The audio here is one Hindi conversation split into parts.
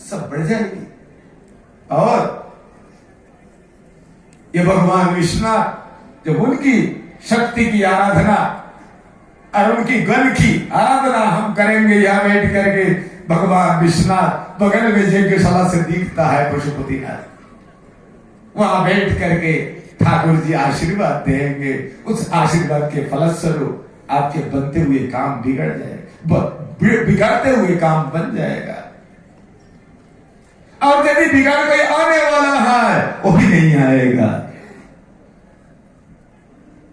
सब बढ़ जाएगी। और ये भगवान विश्वनाथ जब उनकी शक्ति की आराधना और उनकी गण की आराधना हम करेंगे यहां बैठ करके, भगवान विश्वनाथ बगल में यज्ञशाला से दिखता है पशुपतिनाथ, वहां बैठ करके ठाकुर जी आशीर्वाद देंगे। उस आशीर्वाद के फलस्वरूप आपके बनते हुए काम बिगड़ जाएगा, बिगड़ते हुए काम बन जाएगा। और यदि बिगड़ कोई आने वाला है वो भी नहीं आएगा।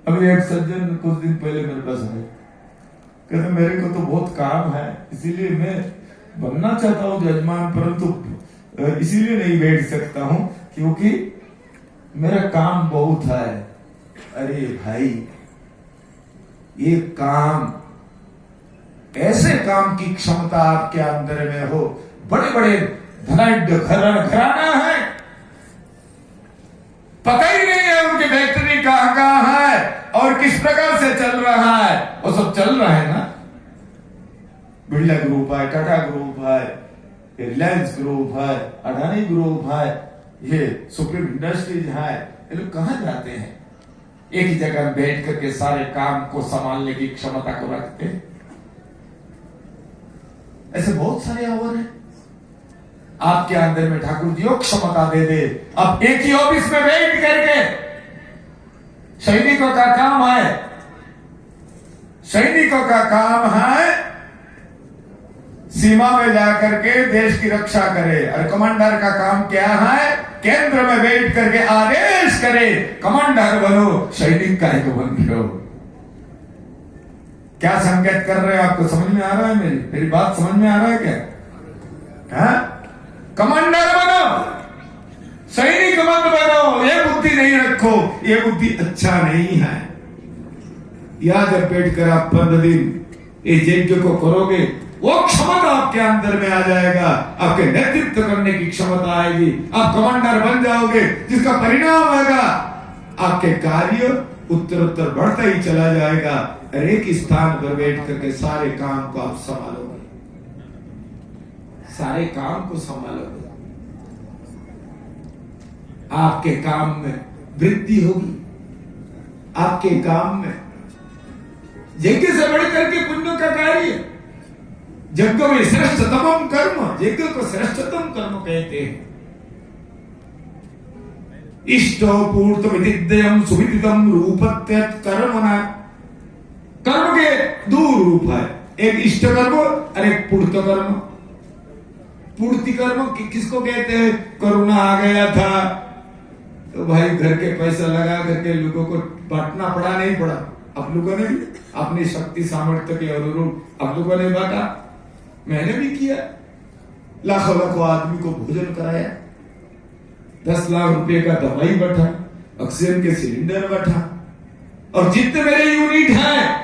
अभी एक सज्जन कुछ दिन पहले मेरे पास आए, कहते मेरे को तो बहुत काम है, इसीलिए मैं बनना चाहता हूं जजमान, परंतु इसीलिए नहीं बैठ सकता हूं क्योंकि मेरा काम बहुत है। अरे भाई, ये काम, ऐसे काम की क्षमता आपके अंदर में हो, बड़े बड़े धनाढ्य घराना है, पता ही नहीं है उनकी फैक्ट्री कहां है और किस प्रकार से चल रहा है। वो सब चल रहा है ना, बिरला ग्रुप है, टाटा ग्रुप है, रिलायंस ग्रुप है, अडानी ग्रुप है, ये सुप्रीम इंडस्ट्रीज है, ये लोग कहां जाते हैं? एक ही जगह बैठ करके सारे काम को संभालने की क्षमता को रखते हैं। ऐसे बहुत सारे अवर हैं आपके अंदर में, ठाकुर जी वो क्षमता दे दे। अब एक ही ऑफिस में बैठ करके सैनिकों का काम है, सैनिकों का काम है सीमा में जाकर के देश की रक्षा करे, और कमांडर का काम क्या है? केंद्र में बैठ करके आदेश करे, कमांडर बनो, सैनिक का एक बन रहे हो। क्या संकेत कर रहे हो? आपको समझ में आ रहा है? मेरी बात समझ में आ रहा है क्या? हाँ? कमांडर बनो, सैनिक मत बनो, ये बुद्धि नहीं रखो, ये बुद्धि अच्छा नहीं है। या जब बैठकर आप 15 दिन इस यज्ञ को करोगे, वो क्षमता आपके अंदर में आ जाएगा, आपके नेतृत्व करने की क्षमता आएगी, आप कमांडर बन जाओगे, जिसका परिणाम होगा आपके कार्य उत्तर बढ़ता ही चला जाएगा। और एक स्थान पर बैठ करके सारे काम को आप संभालोगे, सारे काम को संभालोगे, आपके काम में वृद्धि होगी, आपके काम में यज्ञ से बढ़ करके पुण्य का कार्य, यज्ञ में श्रेष्ठतम कर्म, यज्ञ को श्रेष्ठतम कर्म कहते हैं। इष्टो पूर्त विदिद्यम सुविदितम रूपत्यत कर्मणा, कर्म के दो रूप है, एक इष्ट कर्म और एक पूर्त कर्म। पूर्ति कर्म किसको कहते हैं? कोरोना आ गया था तो भाई घर के पैसा लगा करके लोगों को बांटना पड़ा, नहीं पड़ा? आप लोगों ने अपनी शक्ति सामर्थ्य के अनुरूप आप लोगों ने बांटा, मैंने भी किया, लाखों लाखों आदमी को भोजन कराया, 10 लाख रुपए का दवाई बैठा, ऑक्सीजन के सिलेंडर बैठा, और जितने मेरे यूनिट हैं,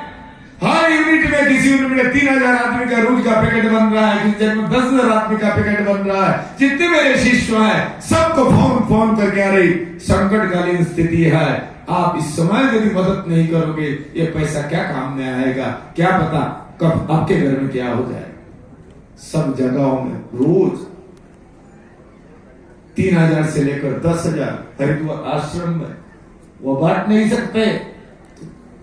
हर यूनिट में किसी यूनिट में 3000 आदमी का रोज का पैकेट बन रहा है, किसी जगह में 10,000 आदमी का पैकेट बन रहा है। जितने मेरे शिष्य हैं सबको फोन करके, आ रही संकटकालीन स्थिति है, आप इस समय यदि मदद नहीं करोगे ये पैसा क्या काम में आएगा? क्या पता कब आपके घर में क्या हो जाए। सब जगहों में रोज 3000 से लेकर 10,000 हरिद्वार आश्रम में वो बांट नहीं सकते,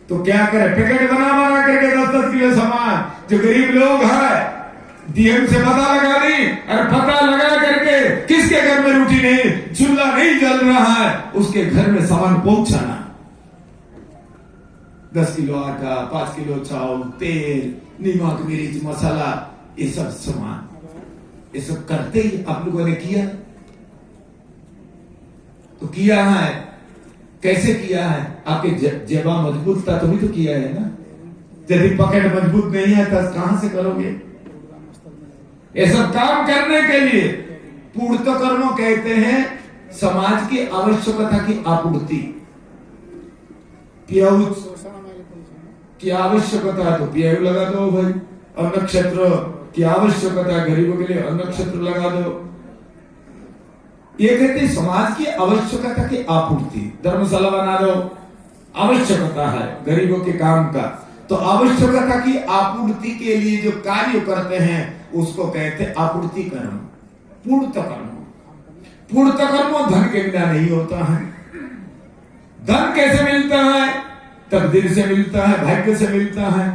तो क्या करें? पैकेट बना करके 10-10 किलो सामान, जो गरीब लोग हैं डीएम से पता लगा ली, और पता लगा करके किसके घर में रोटी नहीं, चूल्हा नहीं जल रहा है, उसके घर में सामान पहुंचाना। 10 किलो आटा, 5 किलो चावल, तेल, नमक, मिर्च, मसाला, ये सब सामान, ये सब करते ही आप लोगों ने किया। तो किया है, कैसे किया है? आपके जेबा मजबूत था तभी तो किया है ना। यदि पॉकेट मजबूत नहीं है तो कहां से करोगे? ये सब काम करने के लिए पूर्त कर्म कहते हैं, समाज की आवश्यकता की आपूर्ति। प्याऊ की आवश्यकता है तो प्याऊ लगा दो भाई, अन्न क्षेत्र की आवश्यकता है गरीबों के लिए अन्न क्षेत्र लगा दो। ये कहते समाज की आवश्यकता की आपूर्ति, धर्मशाला बना दो, आवश्यकता है गरीबों के काम का, तो आवश्यकता की आपूर्ति के लिए जो कार्य करते हैं उसको कहते हैं आपूर्ति कर्म। पूर्त कर्म। पूर्त कर्म धन के बिना नहीं होता है। धन कैसे मिलता है? तकदीर से मिलता है, भाग्य से मिलता है।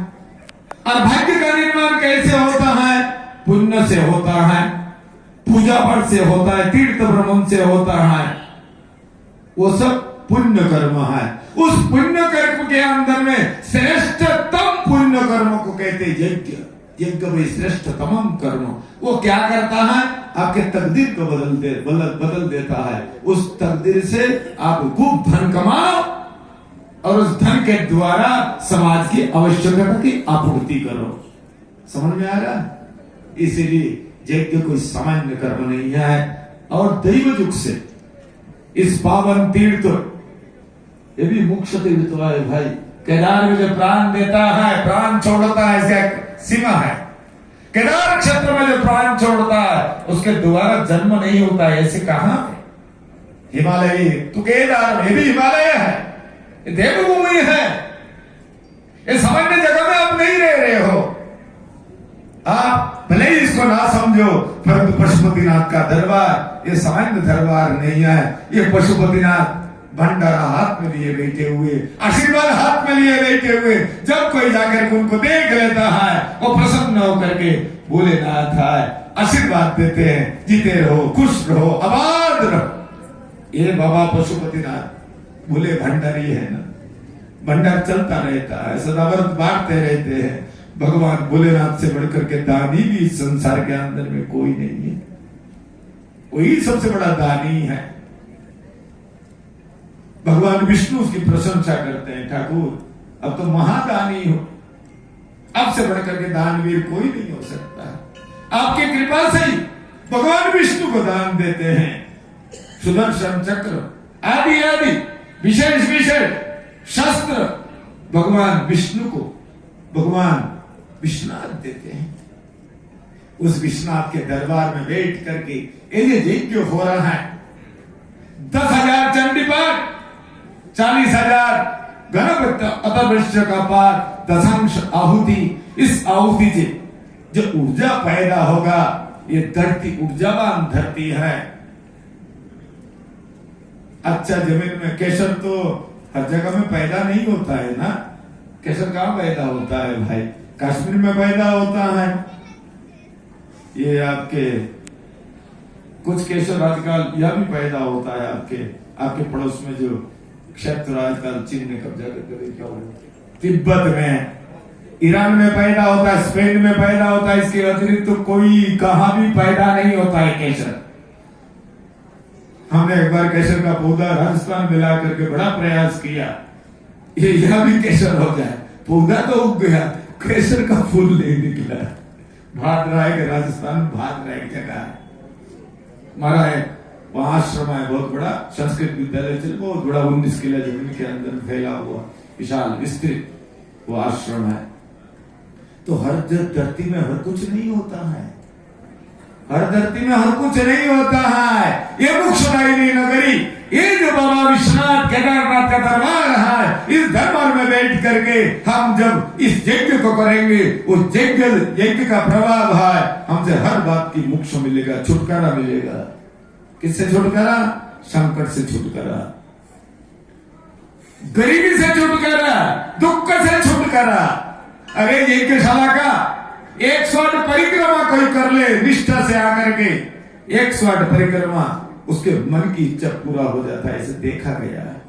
और भाग्य का निर्माण कैसे होता है? पुण्य से होता है, पूजा पाठ से होता है, तीर्थ भ्रमण से होता है। वो सब पुण्य कर्म है। उस पुण्य कर्म के अंदर में श्रेष्ठतम पुण्य कर्म को कहते यज्ञ। यज्ञ में श्रेष्ठतम कर्म वो क्या करता है? आपके तकदीर को बदल देता है। उस तकदीर से आप खूब धन कमाओ और उस धन के द्वारा समाज की आवश्यकता की आपूर्ति करो। समझ में आ रहा? इसीलिए यज्ञ कोई सामान्य कर्म नहीं है। और दैव युग से इस पावन तीर्थ, ये भी मुख्य तीर्थ है भाई। केदार में जो प्राण देता है, प्राण छोड़ता है, इसका सीमा है। केदार क्षेत्र में जो प्राण छोड़ता है उसके दोबारा जन्म नहीं होता है। ऐसे कहा? हिमालय तो केदार, ये भी हिमालय है, ये देवभूमि है। ये सामान्य जगह में आप नहीं रह रहे हो। आप भले ही इसको ना समझो, परंतु पशुपतिनाथ का दरबार ये सामान्य दरबार नहीं है। ये पशुपतिनाथ भंडारा हाथ में लिए बैठे हुए, आशीर्वाद हाथ में लिए बैठे हुए, जब कोई जाकर उनको देख लेता है वो प्रसन्न होकर के भोलेनाथ है आशीर्वाद देते हैं, जीते रहो, खुश रहो, आबाद रहो। ये बाबा पशुपतिनाथ भोले भंडारी है ना, भंडार चलता रहता है, सदाव्रत बांटते रहते हैं। भगवान भोलेनाथ से बढ़कर के दानी भी इस संसार के अंदर में कोई नहीं है। वही सबसे बड़ा दानी है। भगवान विष्णु उसकी प्रशंसा करते हैं, ठाकुर अब तो महादानी हो, अब से बढ़कर के दानवीर कोई नहीं हो सकता। आपकी कृपा से ही भगवान विष्णु को दान देते हैं। सुदर्शन चक्र आदि आदि विशेष विशेष शस्त्र भगवान विष्णु को भगवान विश्वनाथ देते हैं। उस विश्वनाथ के दरबार में बैठ करके ये यज्ञ हो रहा है। 10,000 चंडी पाठ, 40,000 गणपति अतर्वृष्ट का पाठ, दशांश आहुति। इस आहुति से जो ऊर्जा पैदा होगा, ये धरती ऊर्जावान धरती है। अच्छा जमीन में केसर तो हर जगह में पैदा नहीं होता है ना। केसर कहां पैदा होता है भाई? कश्मीर में पैदा होता है। ये आपके कुछ केसर आजकल यह भी पैदा होता है आपके पड़ोस में जो क्षेत्र आजकल चीन ने कब्जा करके क्या हो, तिब्बत में, ईरान में पैदा होता है, स्पेन में पैदा होता है। इसके अतिरिक्त तो कोई कहां भी पैदा नहीं होता है केसर। हमने एक बार केसर का पौधा राजस्थान में ला करके बड़ा प्रयास किया, ये यह भी केसर हो जाए। पौधा तो उग गया, केसर का फूल नहीं निकला। भाग रहा है कि राजस्थान भाग रहा है जगह है हमारा है, वहां आश्रम है बहुत बड़ा, संस्कृत विद्यालय से बहुत बड़ा 19 किला जमीन के अंदर फैला हुआ विशाल विस्तृत वो आश्रम है। तो हर धरती में हर कुछ नहीं होता है, हर धरती में हर कुछ नहीं होता है। ये मुक्षदायिनी नगरी, ये जो बाबा विश्वनाथ केदारनाथ का दरबार है, इस दरबार में बैठ करके हम जब इस यज्ञ को करेंगे, उस यज्ञ का प्रभाव है, हमसे हर बात की मोक्ष मिलेगा, छुटकारा मिलेगा। किससे छुटकारा? संकट से छुटकारा, गरीबी से छुटकारा, दुख से छुटकारा। अरे यज्ञशाला का 108 परिक्रमा कोई कर ले निष्ठा से आकर के, 108 परिक्रमा, उसके मन की इच्छा पूरा हो जाता है। ऐसे देखा गया है,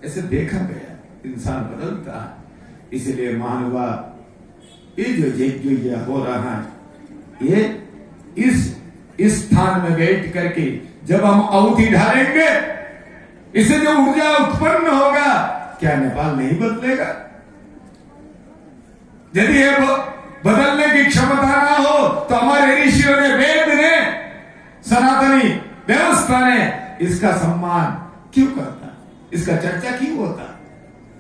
ऐसे देखा गया, इंसान बदलता है। इसलिए महानुभाव, ये जो यज्ञ हो रहा है, ये इस स्थान में बैठ करके जब हम आहुति डालेंगे, इससे जो ऊर्जा उत्पन्न होगा, क्या नेपाल नहीं बदलेगा? यदि ये बदलने की क्षमता ना हो तो हमारे ऋषियों ने, वेद ने, सनातनी व्यवस्था ने इसका सम्मान क्यों करता, इसका चर्चा क्यों होता?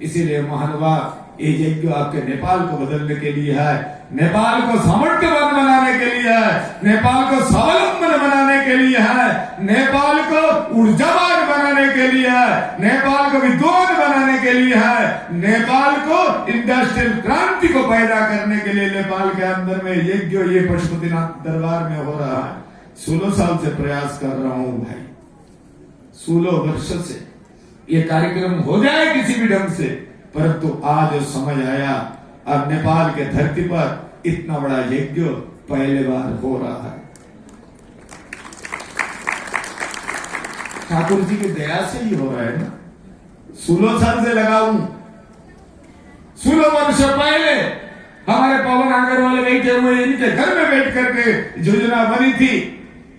इसीलिए महानुभाव, ये यज्ञ आपके नेपाल को बदलने के लिए है, नेपाल को सामर्थ्यवान बनाने के लिए है, नेपाल को स्वावलंबन बनाने के लिए है, नेपाल को ऊर्जावान बनाने के लिए है, नेपाल को विद्वान बनाने के लिए है, नेपाल को इंडस्ट्रियल क्रांति को पैदा करने के लिए नेपाल के अंदर में यज्ञ ये पशुपतिनाथ दरबार में हो रहा है। 16 साल से प्रयास कर रहा हूं भाई, 16 वर्ष से ये कार्यक्रम हो जाए किसी भी ढंग से, परंतु आज समझ आया अब नेपाल के धरती पर इतना बड़ा यज्ञ पहले बार हो रहा है। ठाकुर जी की दया से ही हो रहा है ना। 16 साल से लगा हूं, 16 वर्ष पहले हमारे पवन आगर वाले बैठे हुए इनके घर में बैठ करके योजना बनी थी,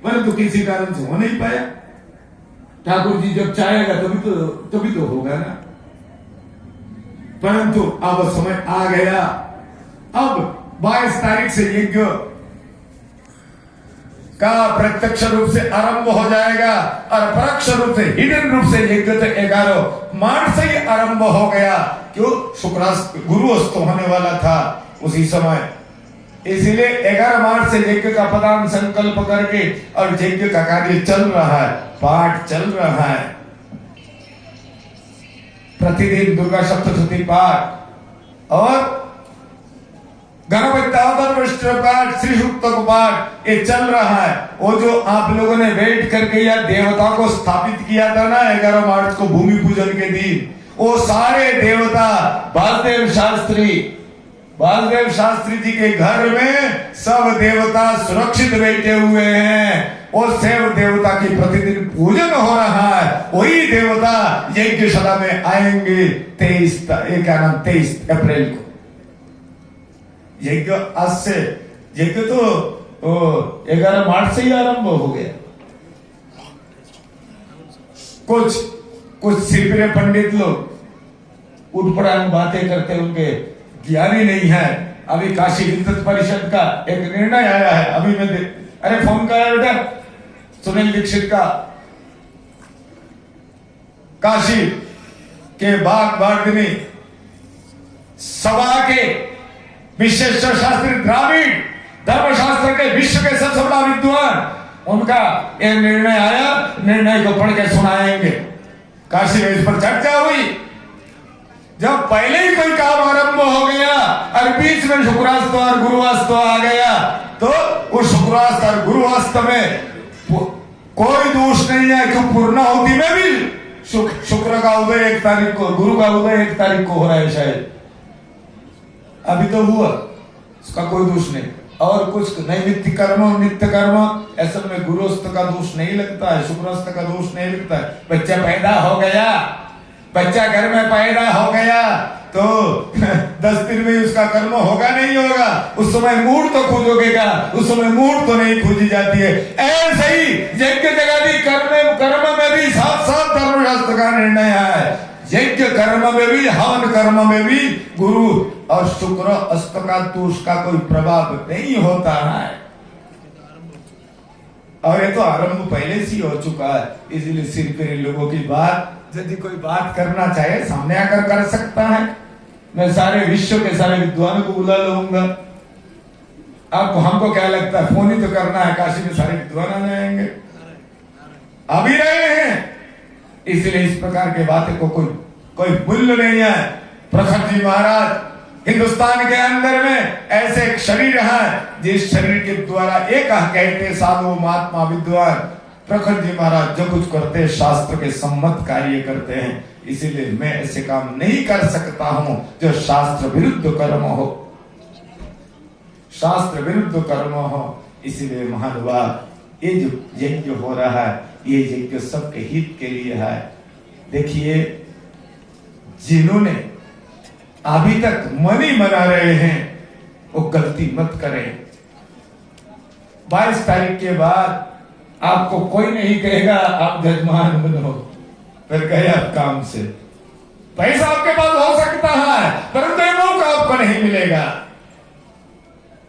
परंतु किसी कारण से हो नहीं पाया। ठाकुर जी जब चाहेगा तभी तो होगा ना। परंतु अब समय आ गया, अब 22 तारीख से यज्ञ का प्रत्यक्ष रूप से आरंभ हो जाएगा और परोक्ष रूप से हिडन रूप से यज्ञ तो 11 मार्च से ही आरंभ हो गया। क्यों? शुक्रास्त गुरुअस्त होने वाला था उसी समय, इसीलिए 11 मार्च से यज्ञ का प्रधान संकल्प करके और यज्ञ का कार्य चल रहा है, पाठ चल रहा है। प्रतिदिन दुर्गा सप्तशती पाठ और गणपति अवतरण पाठ, श्री सूक्त को पाठ ये चल रहा है। वो जो आप लोगों ने बैठ करके या देवता को स्थापित किया था ना 11 मार्च को भूमि पूजन के दिन, वो सारे देवता बालदेव शास्त्री जी के घर में सब देवता सुरक्षित बैठे हुए हैं। और सेव देवता की प्रतिदिन पूजन हो रहा है। वही देवता यज्ञशाला में आएंगे 23 अप्रैल को। यज्ञ आज से, यज्ञ तो 11 मार्च से ही आरंभ हो गया। कुछ सिरपिरे पंडित लोग उठ पड़ा बातें करते, उनके ज्ञान ही नहीं है। अभी काशी विद्वत परिषद का एक निर्णय आया है, अभी मैं अरे फोन करा बेटा सुनील दीक्षित का, काशी के बाग वार्दिनी सभा के विश्वेश्वर शास्त्री द्राविड़ धर्मशास्त्र के विश्व के सबसे बड़ा विद्वान, उनका यह निर्णय आया, निर्णय को पढ़ के सुनाएंगे। काशी में इस पर चर्चा हुई। जब पहले ही कोई काम आरंभ हो गया और बीच में शुक्रास्त और गुरुवास्त आ गया, तो उस शुक्रास्त और गुरुवास्त में कोई दोष नहीं है। क्यों? पूर्णाहुति में भी शुक्र का उदय 1 तारीख को, गुरु का उदय 1 तारीख को हो रहा है शायद, अभी तो हुआ, उसका कोई दोष नहीं। और कुछ नैमित्त कर्म, नित्य कर्म, ऐसे में गुरुस्त का दोष नहीं लगता है, शुक्रस्त का दोष नहीं लगता है। बच्चा पैदा हो गया, बच्चा घर में पैदा हो गया तो 10 दिन में उसका कर्म होगा नहीं होगा, उस समय मूड तो खोजोगेगा, उस समय मूड तो नहीं खोजी जाती है। ऐसे ही यज्ञ जगती कर्म में भी साथ साथ धर्मशास्त्र का निर्णय है। यज्ञ कर्म में भी, हवन कर्म में भी गुरु और शुक्र अस्त का दोष का कोई प्रभाव नहीं होता है। और ये तो आरंभ पहले से हो चुका है। इसलिए सिर पे लोगों की बात, यदि कोई बात करना चाहे सामने आकर कर सकता है। मैं सारे विश्व के सारे विद्वानों को बुला लूंगा। आपको हमको क्या लगता है, फोन ही तो करना है, काशी में सारे विद्वान आ जाएंगे, आ भी रहे हैं। इसलिए इस प्रकार के बातें को कोई मूल्य नहीं है। प्रखर जी महाराज हिंदुस्तान के अंदर में ऐसे एक शरीर है जिस शरीर के द्वारा एक कहते साधु महात्मा विद्वान प्रखर जी महाराज जो कुछ करते हैं शास्त्र के सम्मत कार्य करते हैं। इसीलिए मैं ऐसे काम नहीं कर सकता हूं जो शास्त्र विरुद्ध कर्म हो, शास्त्र विरुद्ध कर्म हो। इसीलिए महानुभाव ये जो यज्ञ हो रहा है, ये यज्ञ सबके हित के लिए है। देखिए, जिन्होंने अभी तक मन ही मना रहे हैं वो गलती मत करें। 22 तारीख के बाद आपको कोई नहीं कहेगा आप जजमान बनो, फिर गए आप काम से। पैसा आपके पास हो सकता है परंतु मौका आपको नहीं मिलेगा।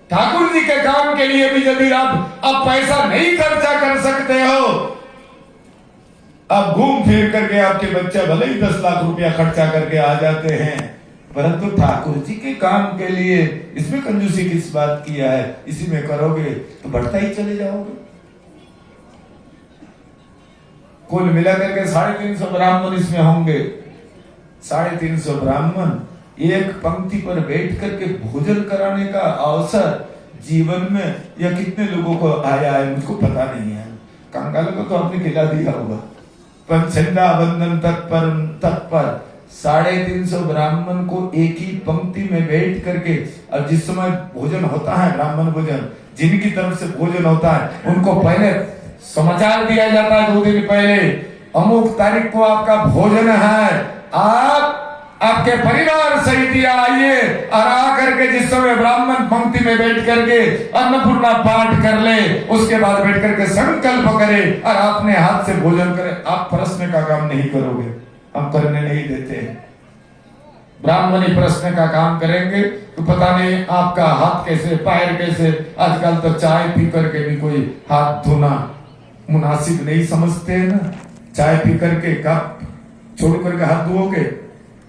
ठाकुर जी के काम के लिए भी यदि आप पैसा नहीं खर्चा कर सकते हो, अब घूम फिर करके आपके बच्चे भले ही 10 लाख रुपया खर्चा करके आ जाते हैं, परंतु ठाकुर जी के काम के लिए इसमें कंजूसी किस बात किया है? इसी में करोगे तो बढ़ता ही चले जाओगे। कुल मिलाकर के 350 ब्राह्मण इसमें होंगे। 350 ब्राह्मण एक पंक्ति पर बैठ करके भोजन कराने का अवसर जीवन में या कितने लोगों को आया है मुझको पता नहीं है। कंगाल को तो आपने खिला दिया होगा। पंचंदा बंधन तत्पर तत्पर 350 ब्राह्मण को एक ही पंक्ति में बैठ करके, और जिस समय भोजन होता है ब्राह्मण भोजन, जिनकी तरफ से भोजन होता है उनको पहले समाचार दिया जाता है 2 दिन पहले, अमुक तारीख को आपका भोजन है, आप आपके परिवार सहित आइए, और आकर के जिस समय ब्राह्मण पंक्ति में बैठ करके अन्नपूर्णा पाठ कर ले, उसके बाद बैठ करके संकल्प करे और अपने हाथ से भोजन करे। आप प्रश्न का काम नहीं करोगे, हम करने नहीं देते हैं। ब्राह्मणी प्रश्न का काम करेंगे तो पता नहीं आपका हाथ कैसे पैर कैसे। आजकल तो चाय पी करके भी कोई हाथ धोना मुनासिब नहीं समझते हैं ना। चाय पी करके कप छोड़ करके हाथ धोओगे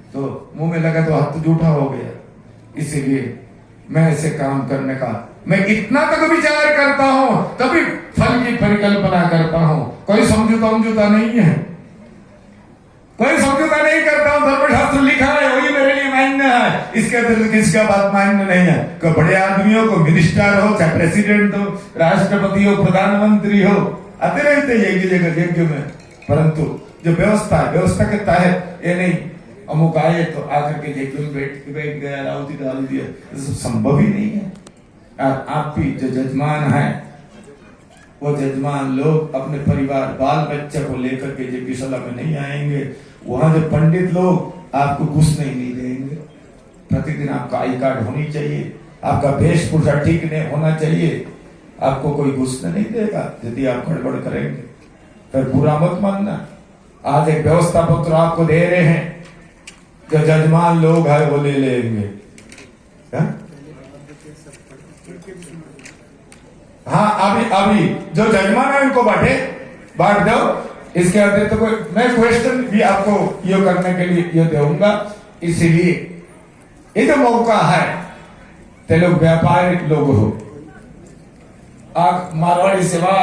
तो मुंह में लगा तो हाथ तो जूठा हो गया। इसीलिए मैं ऐसे काम करने का मैं इतना तक विचार करता हूं, तभी फल की परिकल्पना करता हूं। कोई समझौता नहीं है, कोई समझौता नहीं करता हूं। धर्मशास्त्र लिखा है वही मेरे लिए मान्य है, इसके अतिरिक्त किसका बात मान्य नहीं है। कोई बड़े आदमियों को मिनिस्टर हो, चाहे प्रेसिडेंट हो, राष्ट्रपति हो, प्रधानमंत्री हो, आते रहते यज्ञ में, परंतु जो व्यवस्था है व्यवस्था के तहत ये नहीं अमुक आए तो आकर के यज्ञ में बैठ गया, राउती डाल दिया, संभव ही नहीं है। और आप भी जो जजमान है वो जजमान लोग अपने परिवार बाल बच्चे को लेकर के यज्ञशाला में नहीं आएंगे। वहां जो पंडित लोग आपको घुसने ही नहीं देंगे। प्रतिदिन आपका आई कार्ड होनी चाहिए, आपका वेशभूषा ठीक नहीं होना चाहिए, आपको कोई घुसने नहीं देगा। यदि आप गड़बड़ करेंगे फिर बुरा मत मानना। आज एक व्यवस्था पत्र आपको दे रहे हैं, जो जजमान लोग है वो ले लेंगे। हाँ अभी जो जजमान है उनको बांट दो। इसके अतिरिक्त तो कोई मैं क्वेश्चन भी आपको ये करने के लिए ये दूंगा। इसीलिए ये जो मौका है ते लोग व्यापारिक लोग हो। आप मारवाड़ी सेवा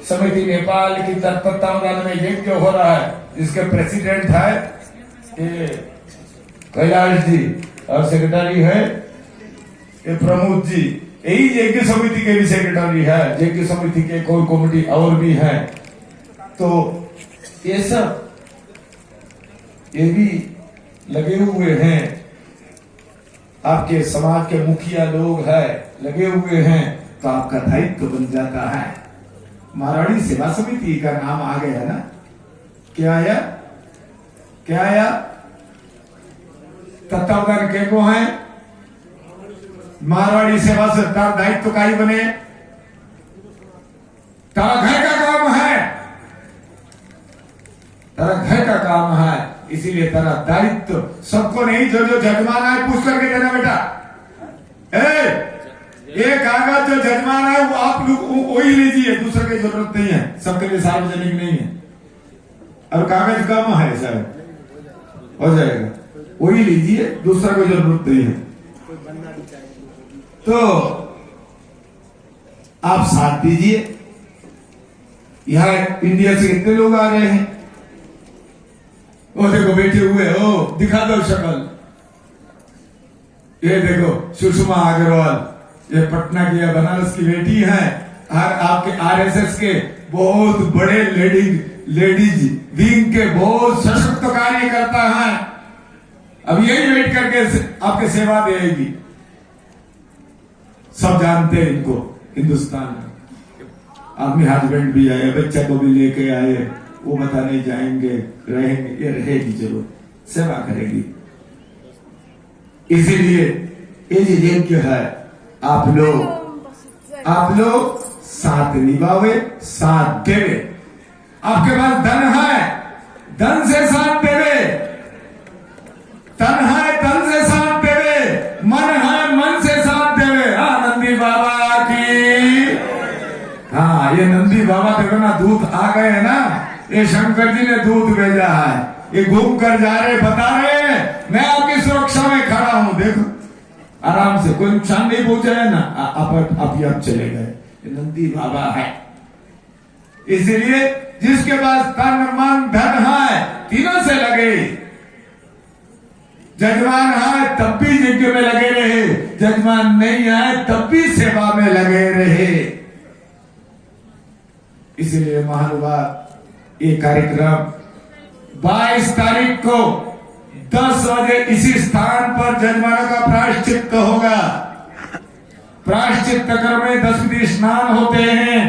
समिति नेपाल की तत्वावधान में यज्ञ हो रहा है, जिसके प्रेसिडेंट है कैलाश जी और सेक्रेटरी है ये प्रमोद जी। यही यज्ञ समिति के भी सेक्रेटरी है, यज्ञ समिति के कोर कमेटी और भी है। तो ये सब ये भी लगे हुए हैं, आपके समाज के मुखिया लोग है लगे हुए हैं, तो आपका दायित्व बन जाता है। मारवाड़ी सेवा समिति का नाम आ गया ना। क्या आया तत्वावधान के को है मारवाड़ी सेवा से दायित्व का ही बने। तारा घर का काम है, तारा घर का काम है, इसीलिए तारा दायित्व सबको नहीं। जो जजमान है पूछ करके देना बेटा। ये कागज जो जजमान है वो आप लोग वही लीजिए, दूसरे की जरूरत नहीं है, सबके लिए सार्वजनिक नहीं है। और कागज कम है सर, हो जाएगा, वही लीजिए, दूसरा कोई जरूरत नहीं है। तो आप साथ दीजिए। यहां इंडिया से कितने लोग आ रहे हैं, वो देखो बैठे हुए हो, दिखा दो शक्ल। ये देखो सुषमा अग्रवाल, ये पटना की या बनारस की बेटी है, और आपके आरएसएस के बहुत बड़े लेडीज विंग के बहुत सशक्त कार्य करता है। अब यही वेट करके आपके सेवा देगी। सब जानते हैं इनको हिंदुस्तान में। अपने हस्बैंड भी आए, बच्चा को भी लेके आए, वो बताने जाएंगे, रहेंगे, ये रहेगी जरूर, सेवा करेगी। इसीलिए ये जो यज्ञ है आप लोग साथ निभावे, साथ देवे। आपके पास धन है, धन से साथ देवे, तन है तन से साथ देवे, मन है मन से साथ देवे। हाँ नंदी बाबा की, हाँ ये नंदी बाबा देखो ना, दूत आ गए है ना, ये शंकर जी ने दूत भेजा है, ये घूम कर जा रहे, बता रहे मैं आपकी सुरक्षा में खड़ा हूं, देखो आराम से, कोई नुकसान नहीं पहुंचा है ना, आप चले गए। ये नंदी बाबा है। इसीलिए जिसके पास तन मन धन है, तीनों से लगे। जजमान है तब भी यज्ञ में लगे रहे, जजमान नहीं आए तब भी सेवा में लगे रहे। इसलिए महानुभाव ये कार्यक्रम 22 तारीख को 10 बजे इसी स्थान पर जजमानों का प्रायश्चित होगा। प्रायश्चित कर्म में 10 विधि स्नान होते हैं,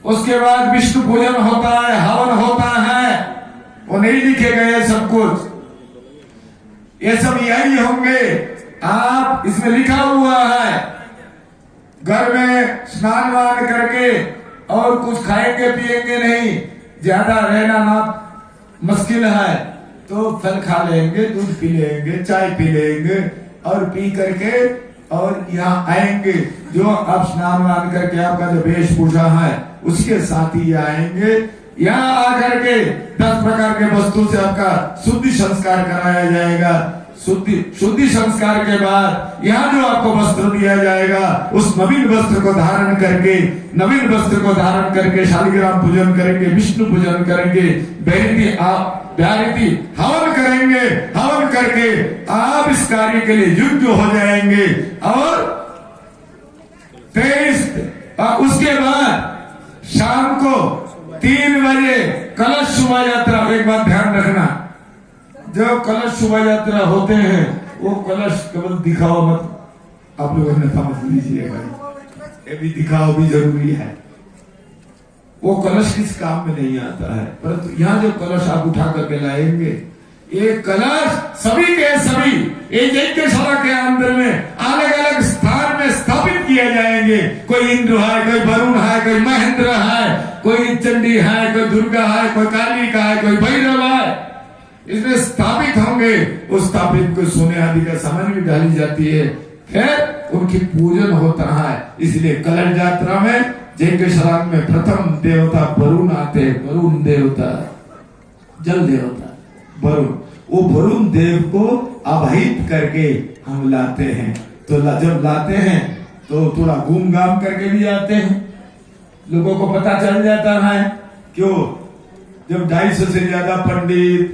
उसके बाद विष्णु पूजन होता है, हवन होता है। वो नहीं लिखे गए सब कुछ, ये सब यही होंगे। आप इसमें लिखा हुआ है घर में स्नान वान करके और कुछ खाएंगे पिएंगे नहीं, ज्यादा रहना ना मुश्किल है तो फल खा लेंगे, दूध पी लेंगे, चाय पी लेंगे और पी करके और यहाँ आएंगे। जो आप स्नान वान करके आपका जो वेशभूषा है उसके साथ ही आएंगे। यहाँ आकर के 10 प्रकार के वस्तु से आपका शुद्धि संस्कार कराया जाएगा। शुद्धि संस्कार के बाद यहाँ जो आपको वस्त्र दिया जाएगा उस नवीन वस्त्र को धारण करके शालिग्राम पूजन करेंगे, विष्णु पूजन करेंगे, व्याहृति हवन करेंगे। हवन करके आप इस कार्य के लिए युक्त हो जाएंगे। और 23 उसके बाद शाम को 3 बजे कलश शोभा यात्रा। एक बात ध्यान रखना, जो कलश शोभा यात्रा होते हैं वो कलश केवल दिखाओ मत, आप लोग अन्यथा मत लीजिए भाई, ये भी दिखाओ भी जरूरी है। वो कलश किस काम में नहीं आता है, परंतु यहाँ जो कलश आप उठा करके लाएंगे, ये कलश सभी के सभी एक यज्ञशाला के अंदर में अलग अलग स्थान में स्थापित किए जाएंगे। कोई इंद्र है, कोई वरुण है, कोई महेंद्र है, कोई चंडी है, कोई दुर्गा है, कोई काली का है, कोई भैरव है, इसमें स्थापित होंगे। उस स्थापित को सोने आदि का सामान भी डाली जाती है, फिर उनकी पूजन होता है। इसलिए कलश यात्रा में यज्ञशाला में प्रथम देवता वरुण आते हैं। वरुण देवता, जल देवता वरुण, वो वरुण देव को आवाहित करके हम लाते हैं। तो जब लाते हैं तो थोड़ा घूम घाम करके भी आते हैं, लोगों को पता चल जाता है। क्यों? जब 250 से ज्यादा पंडित,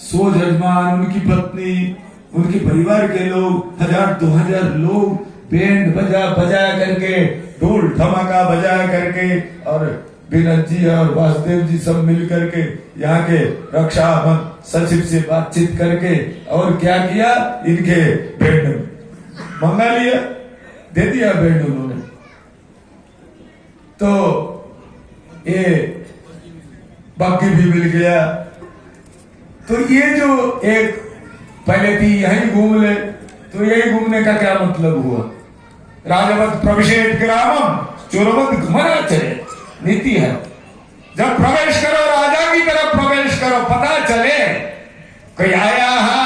100 जजमान, उनकी पत्नी, उनके परिवार के लोग, 1000-2000 लोग बैंड बजा करके, ढोल धमाका बजा करके और विनोद जी और वासुदेव जी सब मिल करके यहाँ के रक्षा सचिव से बातचीत करके और क्या किया, इनके बैंड मंगा लिया, दे दिया बैंड उन्होंने। तो ये बाकी भी मिल गया। तो ये जो एक पहले थी यही घूम ले, तो यही घूमने का क्या मतलब हुआ? राजवत प्रविशेत ग्रामम चोरवत घुमनाचरे नीति है। जब प्रवेश करो राजा की तरफ प्रवेश करो, पता चले कोई आया है